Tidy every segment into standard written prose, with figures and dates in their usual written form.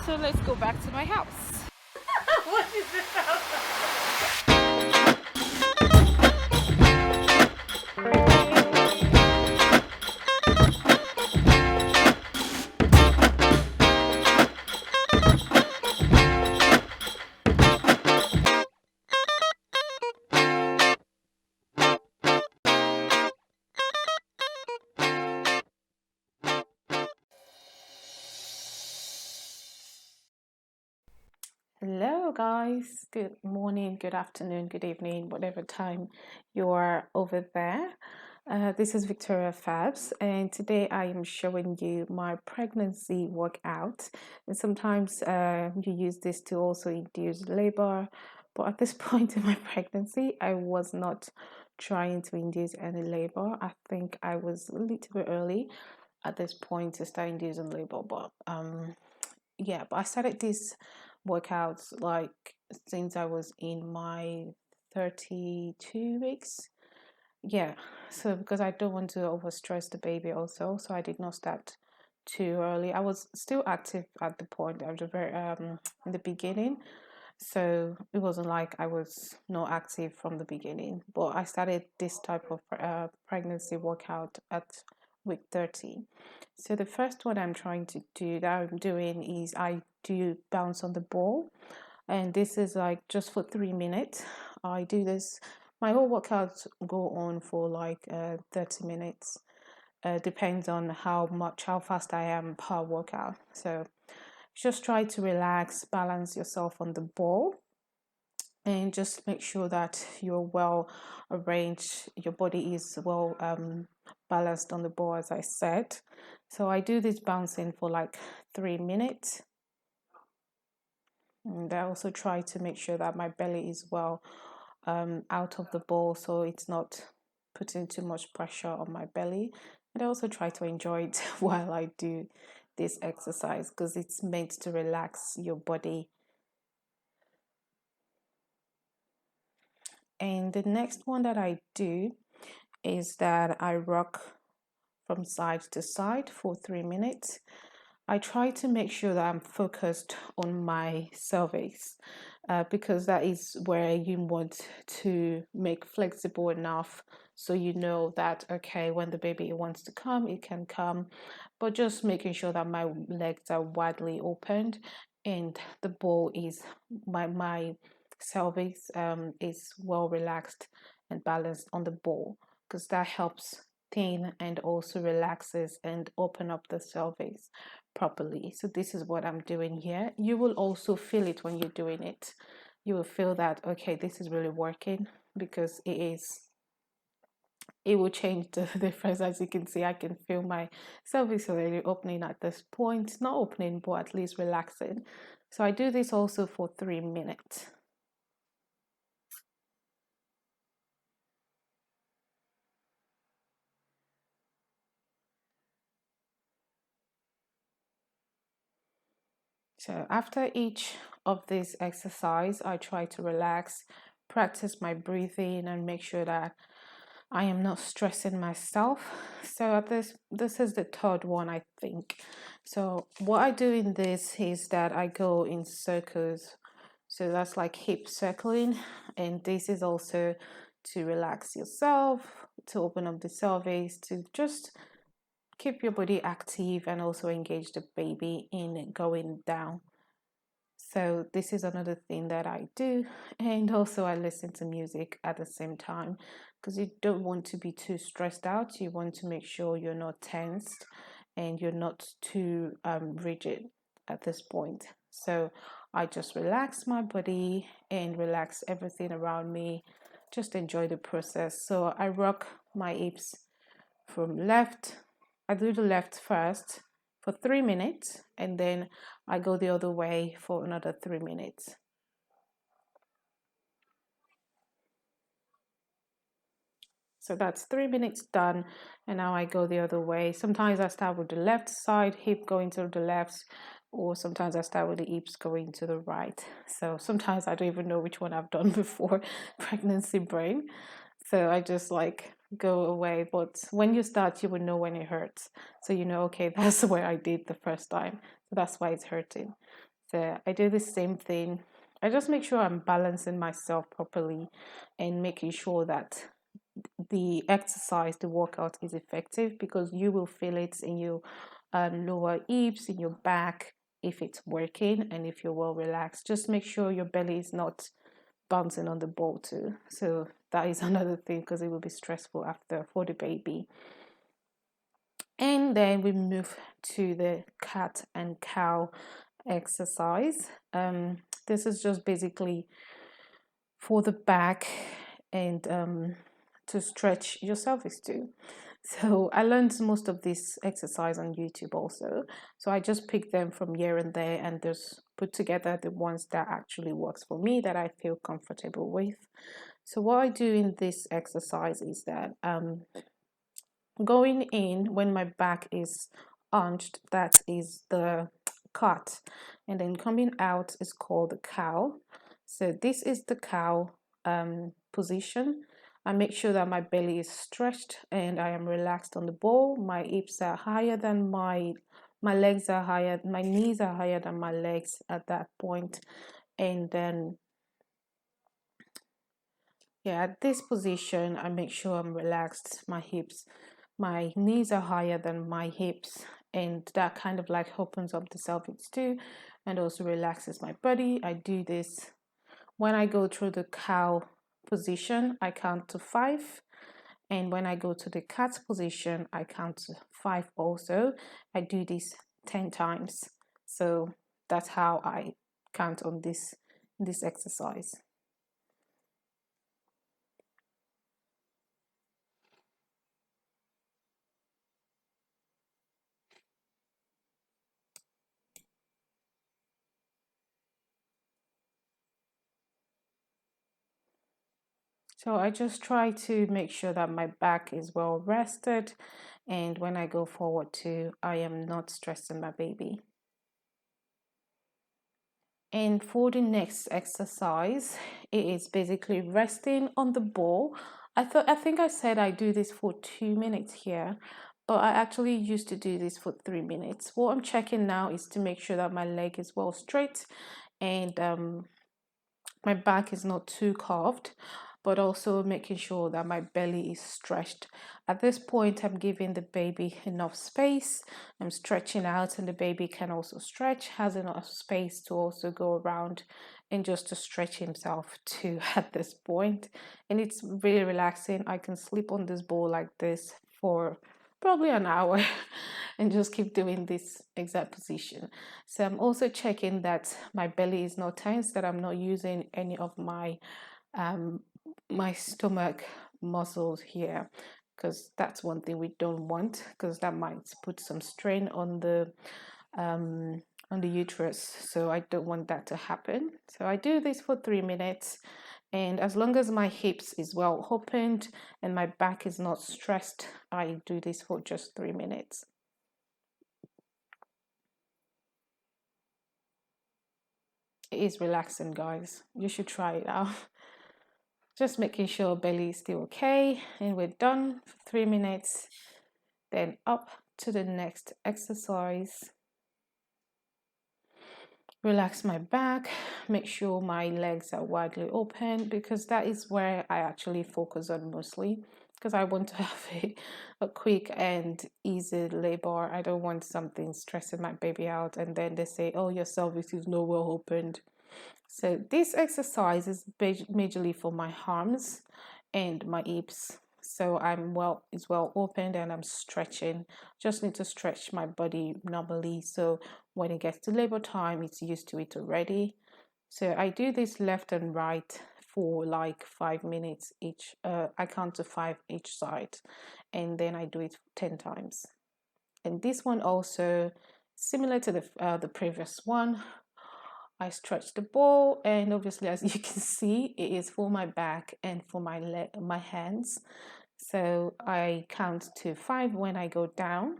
So let's go back to my house. What is this? Hello, guys. Good morning, good afternoon, good evening, whatever time you are over there. This is Victoria Fabs, and today I am showing you my pregnancy workout. And sometimes you use this to also induce labor, but at this point in my pregnancy, I was not trying to induce any labor. I think I was a little bit early at this point to start inducing labor, but yeah, but I started this workouts like since I was in my 32 weeks. Yeah, so because I don't want to overstress the baby also, so I did not start too early. I was still active at the point of the very in the beginning, so it wasn't like I was not active from the beginning. But I started this type of pregnancy workout at week 30. So the first one I'm trying to do that I'm doing is I do bounce on the ball, and this is like just for 3 minutes. I do this. My whole workouts go on for like 30 minutes. Depends on how fast I am per workout. So just try to relax, balance yourself on the ball, and just make sure that you're well arranged, your body is well balanced on the ball, as I said. So I do this bouncing for like 3 minutes, and I also try to make sure that my belly is well out of the ball, so it's not putting too much pressure on my belly. And I also try to enjoy it while I do this exercise, because it's meant to relax your body. And the next one that I do is that I rock from side to side for 3 minutes. I try to make sure that I'm focused on my cervix, because that is where you want to make flexible enough so you know that okay, when the baby wants to come, it can come, but just making sure that my legs are widely opened and the ball is my cervix is well relaxed and balanced on the ball, because that helps thin and also relaxes and open up the cervix properly. So this is what I'm doing here. You will also feel it when you're doing it. You will feel that okay, this is really working, because it is. It will change the difference. As you can see, I can feel my cervix already opening at this point. Not opening, but at least relaxing. So I do this also for 3 minutes. So after each of these exercise, I try to relax, practice my breathing, and make sure that I am not stressing myself. So this is the third one, I think. So what I do in this is that I go in circles. So that's like hip circling, and this is also to relax yourself, to open up the cervix, to just keep your body active and also engage the baby in going down. So this is another thing that I do, and also I listen to music at the same time, because you don't want to be too stressed out. You want to make sure you're not tensed and you're not too rigid at this point. So I just relax my body and relax everything around me. Just enjoy the process. So I rock my hips from left. I do the left first for 3 minutes, and then I go the other way for another 3 minutes. So that's 3 minutes done, and now I go the other way. Sometimes I start with the left side hip going to the left, or sometimes I start with the hips going to the right. So sometimes I don't even know which one I've done before. Pregnancy brain. So I just like go away. But when you start, you will know when it hurts. So you know, okay, that's where I did the first time. So that's why it's hurting. So I do the same thing. I just make sure I'm balancing myself properly and making sure that the exercise, the workout is effective, because you will feel it in your lower hips, in your back, if it's working and if you're well relaxed. Just make sure your belly is not bouncing on the ball too. So that is another thing, because it will be stressful after for the baby. And then we move to the cat and cow exercise. This is just basically for the back and to stretch your pelvis too. So I learned most of this exercise on YouTube also. So I just picked them from here and there and just put together the ones that actually works for me, that I feel comfortable with. So what I do in this exercise is that going in when my back is hunched, that is the cut, and then coming out is called the cow. So this is the cow position. I make sure that my belly is stretched and I am relaxed on the ball. My hips are higher than my legs are higher, my knees are higher than my legs at that point. And then yeah, at this position I make sure I'm relaxed. My knees are higher than my hips, and that kind of like opens up the pelvis too and also relaxes my body. I do this when I go through the cow position, I count to 5, and when I go to the cat position, I count to 5 also. I do this 10 times. So that's how I count on this exercise. So I just try to make sure that my back is well rested, and when I go forward too, I am not stressing my baby. And for the next exercise, it is basically resting on the ball. I think I said I do this for 2 minutes here, but I actually used to do this for 3 minutes. What I'm checking now is to make sure that my leg is well straight and my back is not too curved, but also making sure that my belly is stretched. At this point, I'm giving the baby enough space. I'm stretching out, and the baby can also stretch, has enough space to also go around and just to stretch himself too at this point. And it's really relaxing. I can sleep on this ball like this for probably an hour and just keep doing this exact position. So I'm also checking that my belly is not tense, that I'm not using any of um, my stomach muscles here, because that's one thing we don't want, because that might put some strain on the uterus. So I don't want that to happen. So I do this for 3 minutes, and as long as my hips is well opened and my back is not stressed, I do this for just 3 minutes. It is relaxing, guys. You should try it out. Just making sure belly is still okay, and we're done for 3 minutes. Then up to the next exercise. Relax my back, make sure my legs are widely open, because that is where I actually focus on mostly, because I want to have a quick and easy labor. I don't want something stressing my baby out and then they say, oh, your pelvis is not well opened. So this exercise is majorly for my arms and my hips. So it's well opened and I'm stretching. Just need to stretch my body normally, so when it gets to labor time, it's used to it already. So I do this left and right for like 5 minutes each. I count to 5 each side, and then I do it 10 times. And this one also similar to the previous one. I stretch the ball, and obviously, as you can see, it is for my back and for my hands. So I count to 5 when I go down,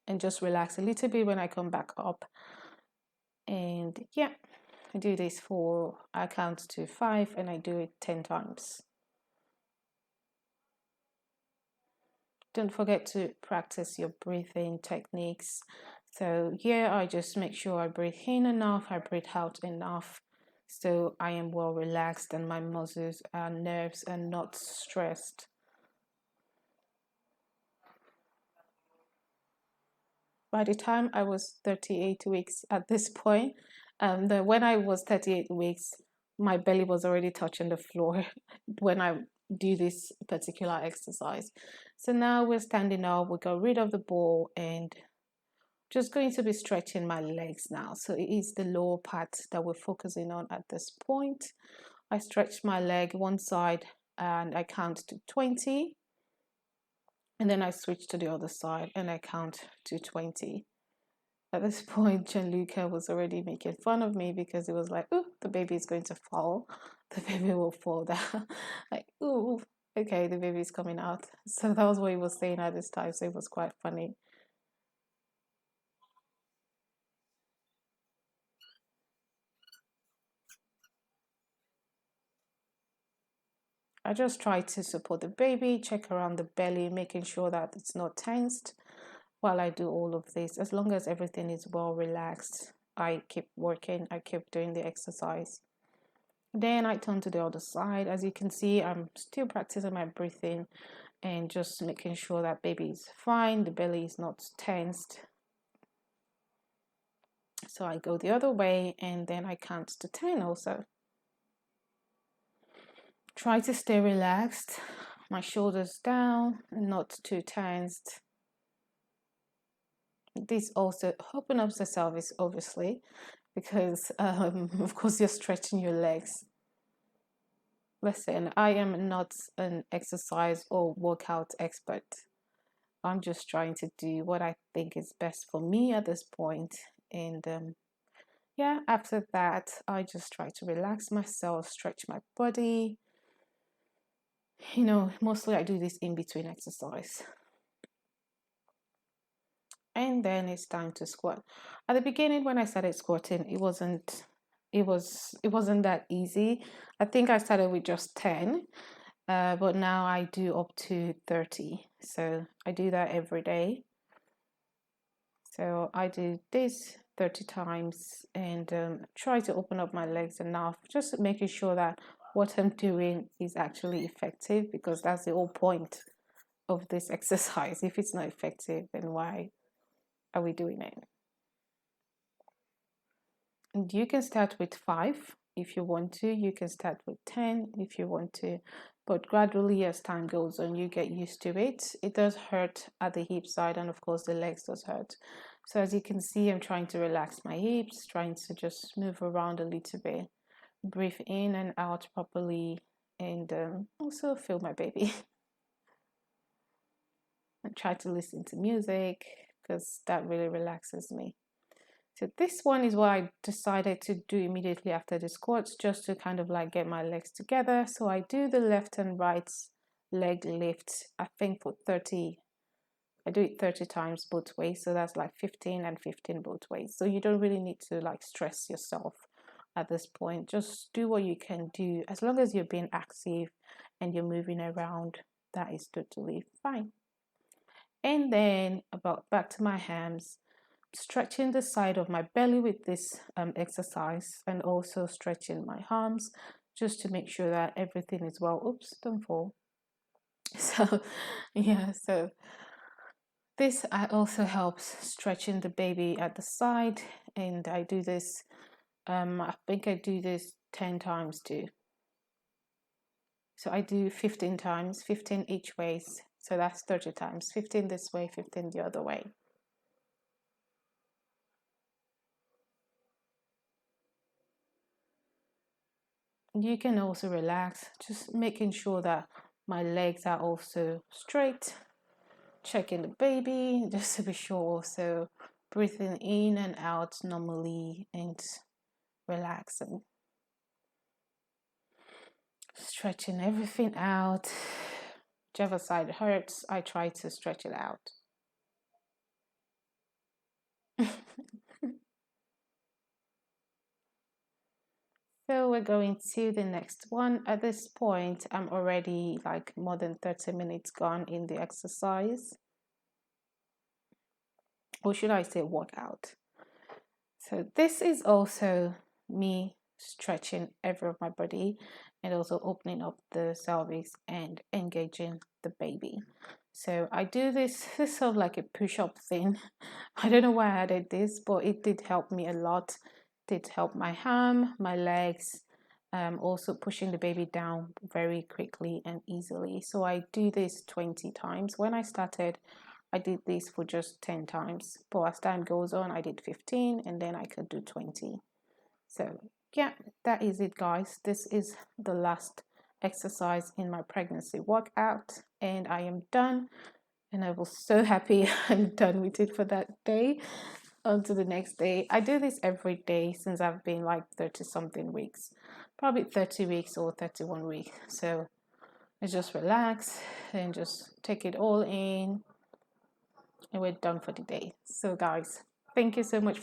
and just relax a little bit when I come back up. And yeah, I do this I count to 5 and I do it 10 times. Don't forget to practice your breathing techniques So here I just make sure I breathe in enough, I breathe out enough, so I am well relaxed and my muscles and nerves are not stressed. By the time I was 38 weeks at this point, when I was 38 weeks, my belly was already touching the floor when I do this particular exercise. So now we're standing up, we got rid of the ball and just going to be stretching my legs now. So it is the lower part that we're focusing on at this point. I stretch my leg one side and I count to 20. And then I switch to the other side and I count to 20. At this point, Gianluca was already making fun of me because he was like, "Oh, the baby is going to fall. The baby will fall down." Like, "Oh, okay, the baby is coming out." So that was what he was saying at this time. So it was quite funny. I just try to support the baby, check around the belly, making sure that it's not tensed while I do all of this. As long as everything is well relaxed, I keep working, I keep doing the exercise. Then I turn to the other side. As you can see, I'm still practicing my breathing and just making sure that baby is fine, the belly is not tensed. So I go the other way and then I count to 10 also. Try to stay relaxed, my shoulders down, not too tensed. This also opens up the pelvis, obviously, because of course you're stretching your legs. Listen, I am not an exercise or workout expert. I'm just trying to do what I think is best for me at this point. And yeah, after that, I just try to relax myself, stretch my body. You know, mostly I do this in between exercise. And then it's time to squat. At the beginning, when I started squatting, it wasn't that easy. I think I started with just 10, but now I do up to 30. So I do that every day. So I do this 30 times and try to open up my legs enough, just making sure that what I'm doing is actually effective, because that's the whole point of this exercise. If it's not effective, then why are we doing it? And you can start with 5 if you want to, you can start with 10 if you want to, but gradually as time goes on, you get used to it. It does hurt at the hip side, and of course the legs does hurt. So as you can see, I'm trying to relax my hips, trying to just move around a little bit, breathe in and out properly, and also feel my baby. And try to listen to music because that really relaxes me. So this one is what I decided to do immediately after the squats, just to kind of like get my legs together. So I do the left and right leg lift, I think for 30. I do it 30 times both ways. So that's like 15 and 15 both ways. So you don't really need to like stress yourself at this point. Just do what you can do. As long as you're being active and you're moving around, that is totally fine. And then about back to my hams, stretching the side of my belly with this exercise, and also stretching my arms just to make sure that everything is well. Oops, don't fall. So yeah, so this also helps stretching the baby at the side, and I do this, I think I do this 10 times too. So I do 15 times, 15 each ways. So that's 30 times, 15 this way, 15 the other way. You can also relax, just making sure that my legs are also straight, checking the baby just to be sure. So breathing in and out normally and relaxing, stretching everything out. Whichever side hurts, I try to stretch it out. So we're going to the next one. At this point, I'm already like more than 30 minutes gone in the exercise. or should I say workout. So this is also me stretching every of my body and also opening up the cervix and engaging the baby. So I do this is sort of like a push-up thing. I don't know why I added this, but it did help me a lot. It did help my arm, my legs, also pushing the baby down very quickly and easily. So I do this 20 times. When I started, I did this for just 10 times, but as time goes on, I did 15 and then I could do 20. So yeah, that is it, guys. This is the last exercise in my pregnancy workout, and I am done. And I was so happy I'm done with it for that day. On to the next day. I do this every day since I've been like 30 something weeks, probably 30 weeks or 31 weeks. So I just relax and just take it all in, and we're done for the day. So guys, thank you so much